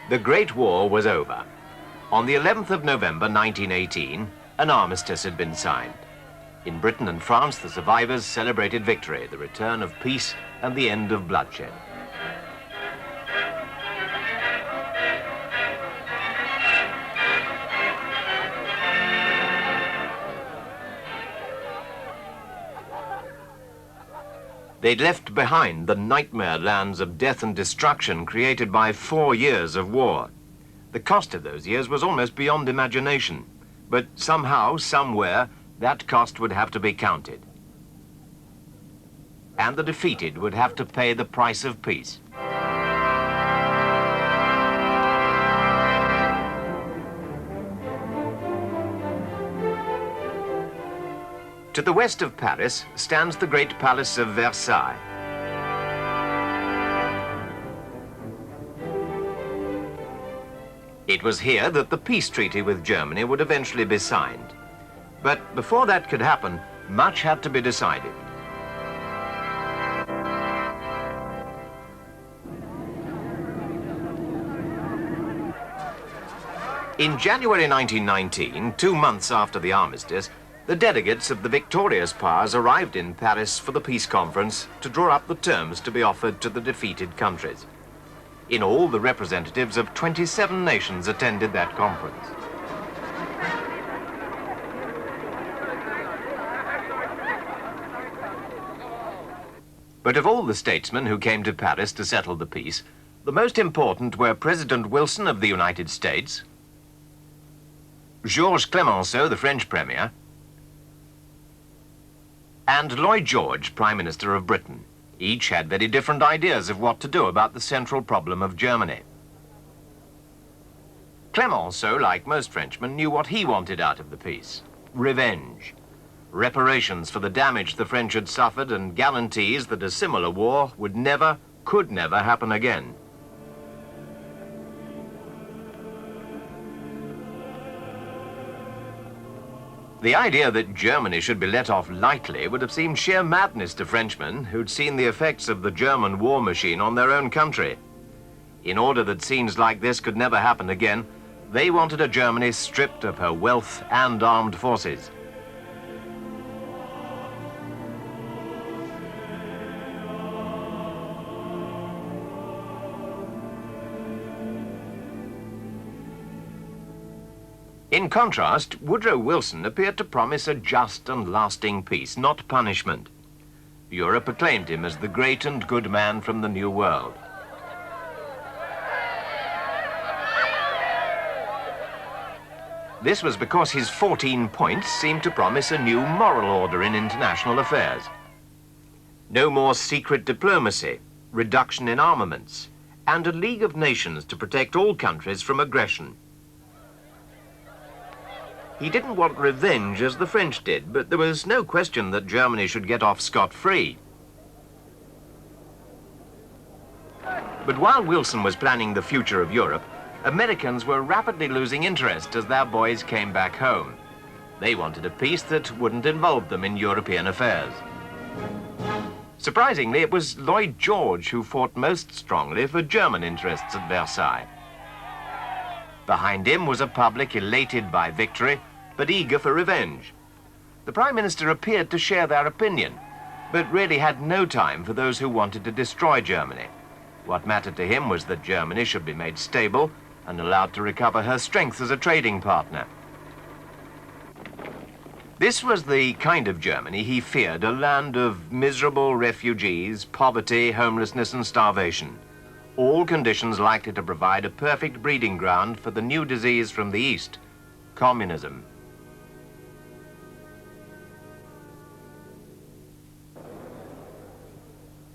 The Great War was over. On the 11th of November 1918, an armistice had been signed. In Britain and France, the survivors celebrated victory, the return of peace and the end of bloodshed. They'd left behind the nightmare lands of death and destruction created by 4 years of war. The cost of those years was almost beyond imagination, but somehow, somewhere, that cost would have to be counted. And the defeated would have to pay the price of peace. To the west of Paris stands the great palace of Versailles. It was here that the peace treaty with Germany would eventually be signed. But before that could happen, much had to be decided. In January 1919, 2 months after the armistice, the delegates of the victorious powers arrived in Paris for the peace conference to draw up the terms to be offered to the defeated countries. In all, the representatives of 27 nations attended that conference. But of all the statesmen who came to Paris to settle the peace, the most important were President Wilson of the United States, Georges Clemenceau, the French Premier, and Lloyd George, Prime Minister of Britain. Each had very different ideas of what to do about the central problem of Germany. Clemenceau, like most Frenchmen, knew what he wanted out of the peace: revenge, reparations for the damage the French had suffered, and guarantees that a similar war would never, could never happen again. The idea that Germany should be let off lightly would have seemed sheer madness to Frenchmen who'd seen the effects of the German war machine on their own country. In order that scenes like this could never happen again, they wanted a Germany stripped of her wealth and armed forces. In contrast, Woodrow Wilson appeared to promise a just and lasting peace, not punishment. Europe acclaimed him as the great and good man from the New World. This was because his 14 points seemed to promise a new moral order in international affairs. No more secret diplomacy, reduction in armaments, and a League of Nations to protect all countries from aggression. He didn't want revenge as the French did, but there was no question that Germany should get off scot-free. But while Wilson was planning the future of Europe, Americans were rapidly losing interest as their boys came back home. They wanted a peace that wouldn't involve them in European affairs. Surprisingly, it was Lloyd George who fought most strongly for German interests at Versailles. Behind him was a public elated by victory, but eager for revenge. The Prime Minister appeared to share their opinion, but really had no time for those who wanted to destroy Germany. What mattered to him was that Germany should be made stable and allowed to recover her strength as a trading partner. This was the kind of Germany he feared, a land of miserable refugees, poverty, homelessness, and starvation. All conditions likely to provide a perfect breeding ground for the new disease from the East, communism.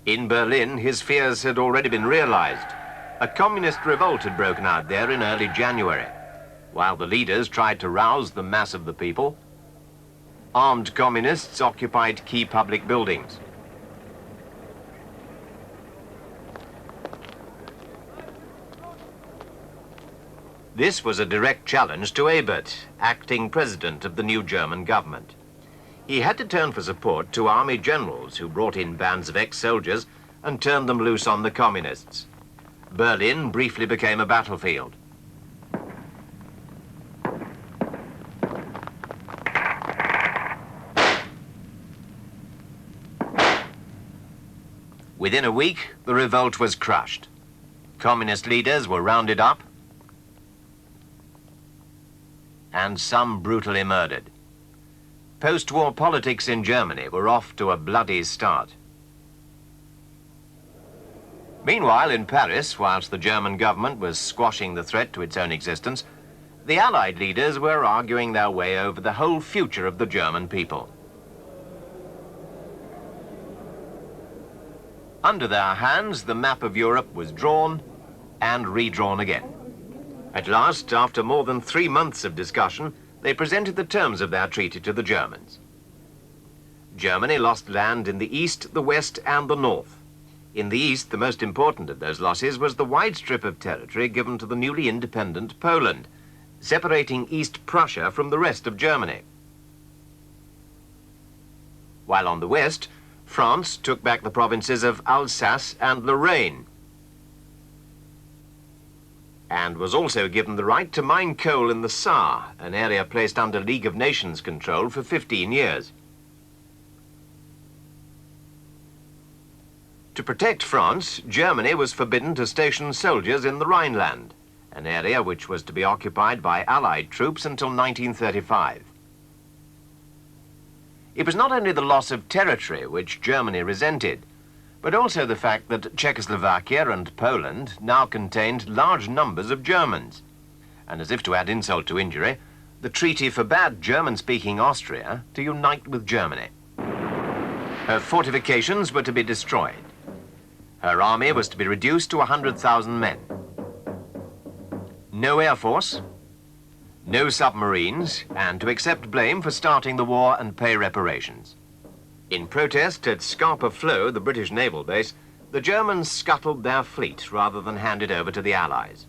In Berlin, his fears had already been realized. A communist revolt had broken out there in early January. While the leaders tried to rouse the mass of the people, armed communists occupied key public buildings. This was a direct challenge to Ebert, acting president of the new German government. He had to turn for support to army generals who brought in bands of ex-soldiers and turned them loose on the communists. Berlin briefly became a battlefield. Within a week, the revolt was crushed. Communist leaders were rounded up and some brutally murdered. Post-war politics in Germany were off to a bloody start. Meanwhile, in Paris, whilst the German government was squashing the threat to its own existence, the Allied leaders were arguing their way over the whole future of the German people. Under their hands, the map of Europe was drawn and redrawn again. At last, after more than 3 months of discussion, they presented the terms of their treaty to the Germans. Germany lost land in the east, the west, and the north. In the east, the most important of those losses was the wide strip of territory given to the newly independent Poland, separating East Prussia from the rest of Germany. While on the west, France took back the provinces of Alsace and Lorraine, and was also given the right to mine coal in the Saar, an area placed under League of Nations control for 15 years. To protect France, Germany was forbidden to station soldiers in the Rhineland, an area which was to be occupied by Allied troops until 1935. It was not only the loss of territory which Germany resented, but also the fact that Czechoslovakia and Poland now contained large numbers of Germans. And as if to add insult to injury, the treaty forbade German-speaking Austria to unite with Germany. Her fortifications were to be destroyed. Her army was to be reduced to 100,000 men. No air force, no submarines, and to accept blame for starting the war and pay reparations. In protest at Scapa Flow, the British naval base, the Germans scuttled their fleet rather than hand it over to the Allies.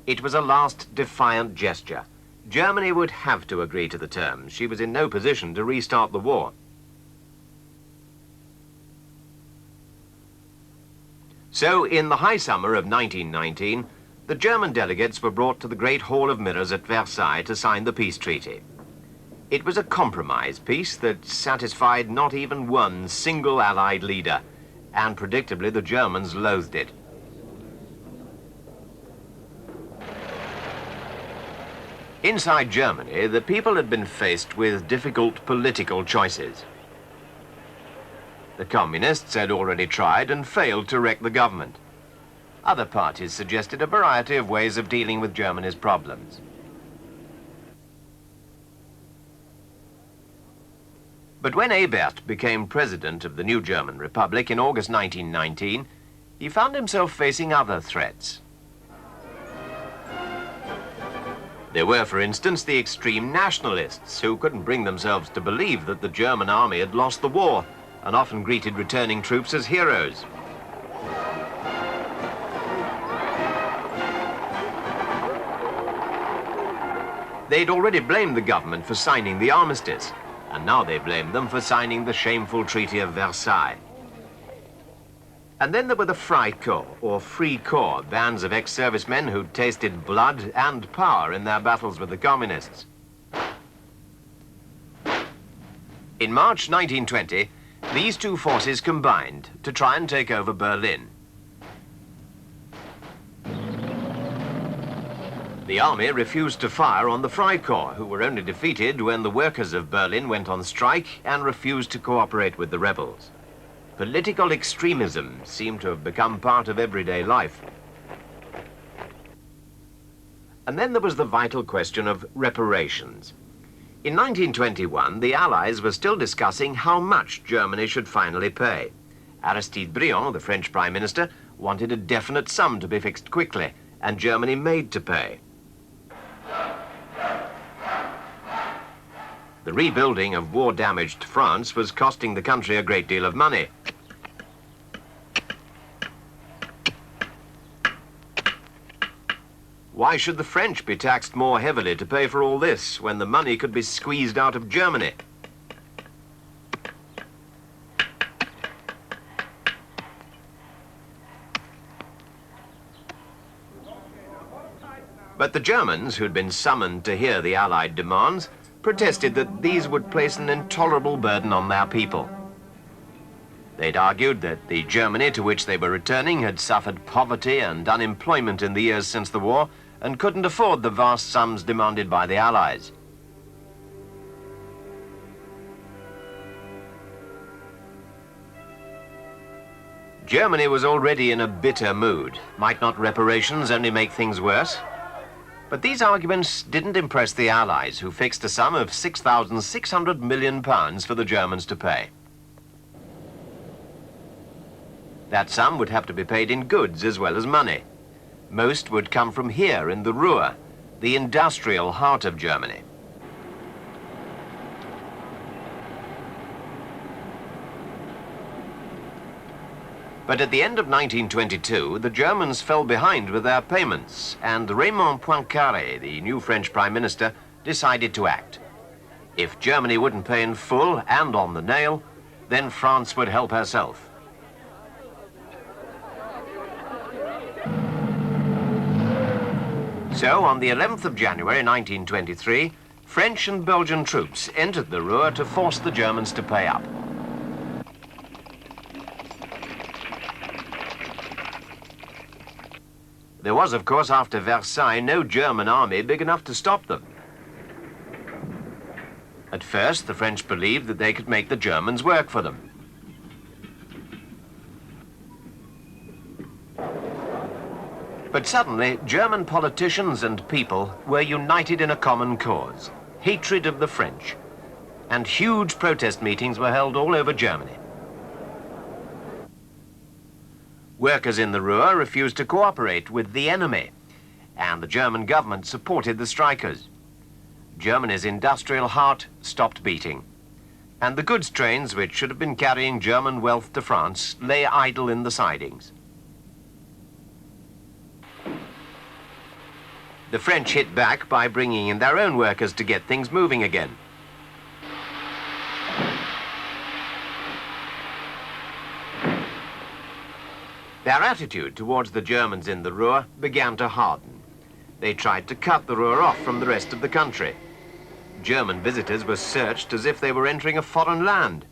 It was a last defiant gesture. Germany would have to agree to the terms. She was in no position to restart the war. So, in the high summer of 1919, the German delegates were brought to the Great Hall of Mirrors at Versailles to sign the peace treaty. It was a compromise peace that satisfied not even one single Allied leader, and predictably the Germans loathed it. Inside Germany, the people had been faced with difficult political choices. The communists had already tried and failed to wreck the government. Other parties suggested a variety of ways of dealing with Germany's problems. But when Ebert became president of the new German Republic in August 1919, he found himself facing other threats. There were, for instance, the extreme nationalists who couldn't bring themselves to believe that the German army had lost the war and often greeted returning troops as heroes. They'd already blamed the government for signing the armistice, and now they blamed them for signing the shameful Treaty of Versailles. And then there were the Freikorps, or Free Corps, bands of ex-servicemen who'd tasted blood and power in their battles with the communists. In March 1920, these two forces combined to try and take over Berlin. The army refused to fire on the Freikorps, who were only defeated when the workers of Berlin went on strike and refused to cooperate with the rebels. Political extremism seemed to have become part of everyday life. And then there was the vital question of reparations. In 1921, the Allies were still discussing how much Germany should finally pay. Aristide Briand, the French Prime Minister, wanted a definite sum to be fixed quickly, and Germany made to pay. The rebuilding of war-damaged France was costing the country a great deal of money. Why should the French be taxed more heavily to pay for all this when the money could be squeezed out of Germany? But the Germans, who'd been summoned to hear the Allied demands, protested that these would place an intolerable burden on their people. They'd argued that the Germany to which they were returning had suffered poverty and unemployment in the years since the war and couldn't afford the vast sums demanded by the Allies. Germany was already in a bitter mood. Might not reparations only make things worse? But these arguments didn't impress the Allies, who fixed a sum of £6,600 million for the Germans to pay. That sum would have to be paid in goods as well as money. Most would come from here in the Ruhr, the industrial heart of Germany. But at the end of 1922, the Germans fell behind with their payments, and Raymond Poincaré, the new French Prime Minister, decided to act. If Germany wouldn't pay in full and on the nail, then France would help herself. So, on the 11th of January 1923, French and Belgian troops entered the Ruhr to force the Germans to pay up. There was, of course, after Versailles, no German army big enough to stop them. At first, the French believed that they could make the Germans work for them. But suddenly, German politicians and people were united in a common cause, hatred of the French, and huge protest meetings were held all over Germany. Workers in the Ruhr refused to cooperate with the enemy, and the German government supported the strikers. Germany's industrial heart stopped beating, and the goods trains, which should have been carrying German wealth to France, lay idle in the sidings. The French hit back by bringing in their own workers to get things moving again. Their attitude towards the Germans in the Ruhr began to harden. They tried to cut the Ruhr off from the rest of the country. German visitors were searched as if they were entering a foreign land.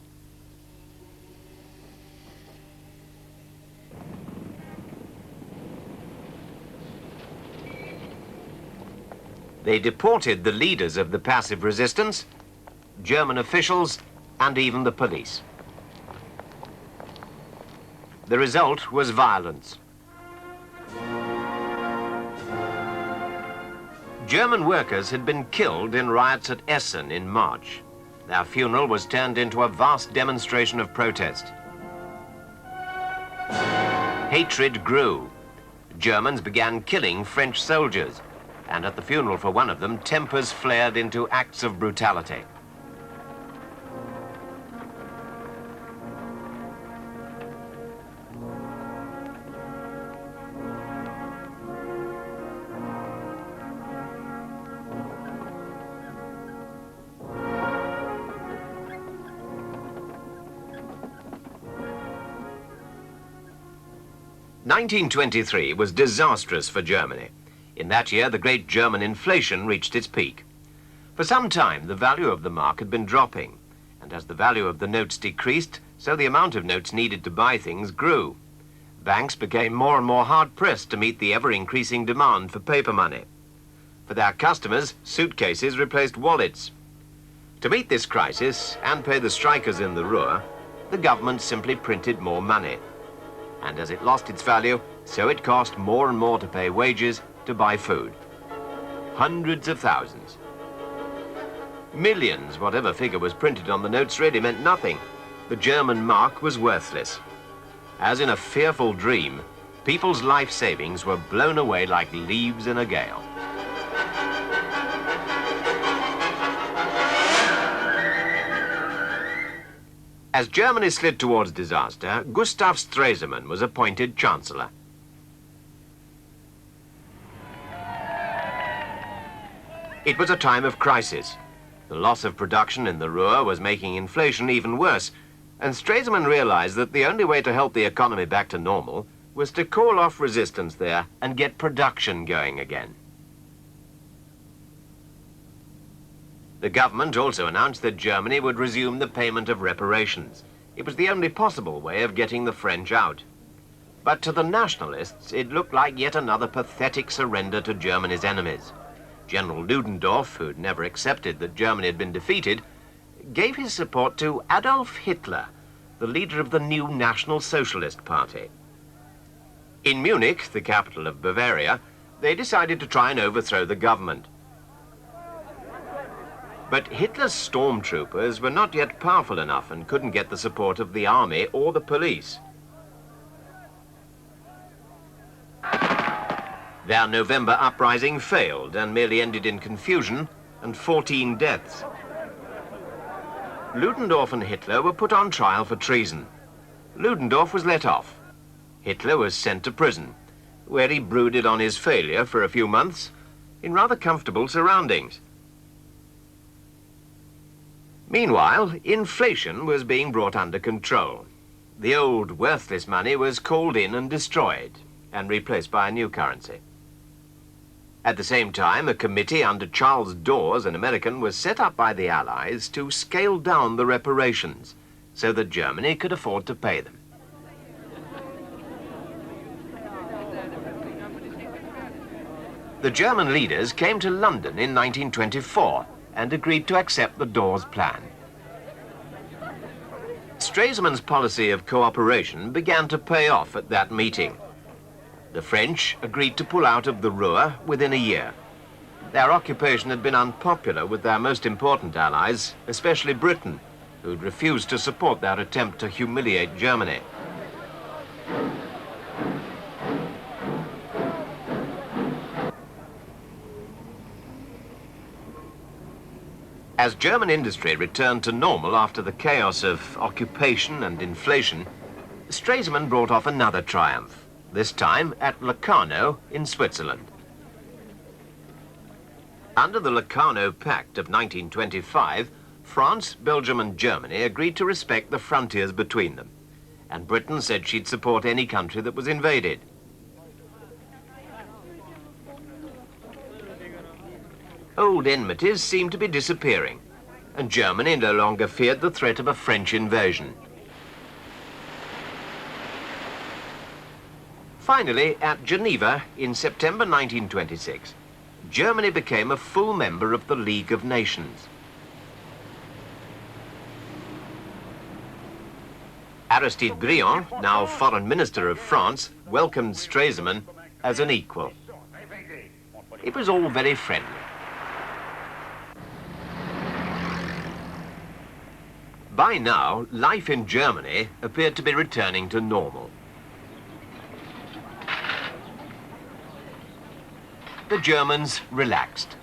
They deported the leaders of the passive resistance, German officials, and even the police. The result was violence. German workers had been killed in riots at Essen in March. Their funeral was turned into a vast demonstration of protest. Hatred grew. Germans began killing French soldiers, and at the funeral for one of them, tempers flared into acts of brutality. (1923) was disastrous for Germany. In that year, the great German inflation reached its peak. For some time, the value of the mark had been dropping, and as the value of the notes decreased, so the amount of notes needed to buy things grew. Banks became more and more hard-pressed to meet the ever-increasing demand for paper money. For their customers, suitcases replaced wallets. To meet this crisis and pay the strikers in the Ruhr, the government simply printed more money. And as it lost its value, so it cost more and more to pay wages, to buy food. Hundreds of thousands. Millions, whatever figure was printed on the notes, really meant nothing. The German mark was worthless. As in a fearful dream, people's life savings were blown away like leaves in a gale. As Germany slid towards disaster, Gustav Stresemann was appointed Chancellor. It was a time of crisis. The loss of production in the Ruhr was making inflation even worse, and Stresemann realized that the only way to help the economy back to normal was to call off resistance there and get production going again. The government also announced that Germany would resume the payment of reparations. It was the only possible way of getting the French out. But to the nationalists, it looked like yet another pathetic surrender to Germany's enemies. General Ludendorff, who'd never accepted that Germany had been defeated, gave his support to Adolf Hitler, the leader of the new National Socialist Party. In Munich, the capital of Bavaria, they decided to try and overthrow the government. But Hitler's stormtroopers were not yet powerful enough and couldn't get the support of the army or the police. Their November uprising failed and merely ended in confusion and 14 deaths. Ludendorff and Hitler were put on trial for treason. Ludendorff was let off. Hitler was sent to prison, where he brooded on his failure for a few months in rather comfortable surroundings. Meanwhile, inflation was being brought under control. The old worthless money was called in and destroyed and replaced by a new currency. At the same time, a committee under Charles Dawes, an American, was set up by the Allies to scale down the reparations so that Germany could afford to pay them. The German leaders came to London in 1924 and agreed to accept the Dawes plan. Stresemann's policy of cooperation began to pay off at that meeting. The French agreed to pull out of the Ruhr within a year. Their occupation had been unpopular with their most important allies, especially Britain, who'd refused to support their attempt to humiliate Germany. As German industry returned to normal after the chaos of occupation and inflation, Stresemann brought off another triumph, this time at Locarno in Switzerland. Under the Locarno Pact of 1925, France, Belgium and Germany agreed to respect the frontiers between them, and Britain said she'd support any country that was invaded. Old enmities seemed to be disappearing, and Germany no longer feared the threat of a French invasion. Finally, at Geneva in September 1926, Germany became a full member of the League of Nations. Aristide Briand, now Foreign Minister of France, welcomed Stresemann as an equal. It was all very friendly. By now, life in Germany appeared to be returning to normal. The Germans relaxed.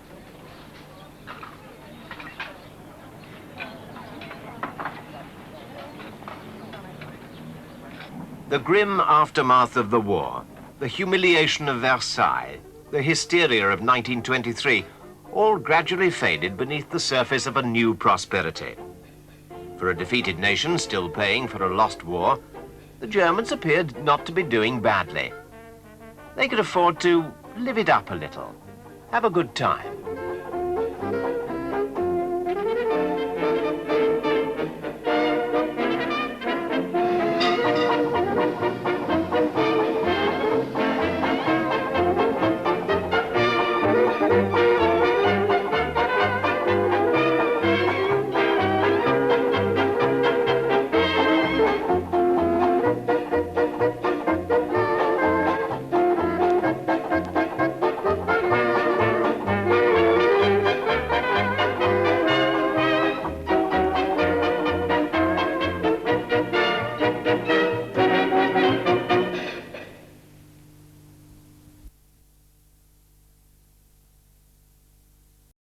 The grim aftermath of the war, the humiliation of Versailles, the hysteria of 1923, all gradually faded beneath the surface of a new prosperity. For a defeated nation still paying for a lost war, the Germans appeared not to be doing badly. They could afford to live it up a little, have a good time.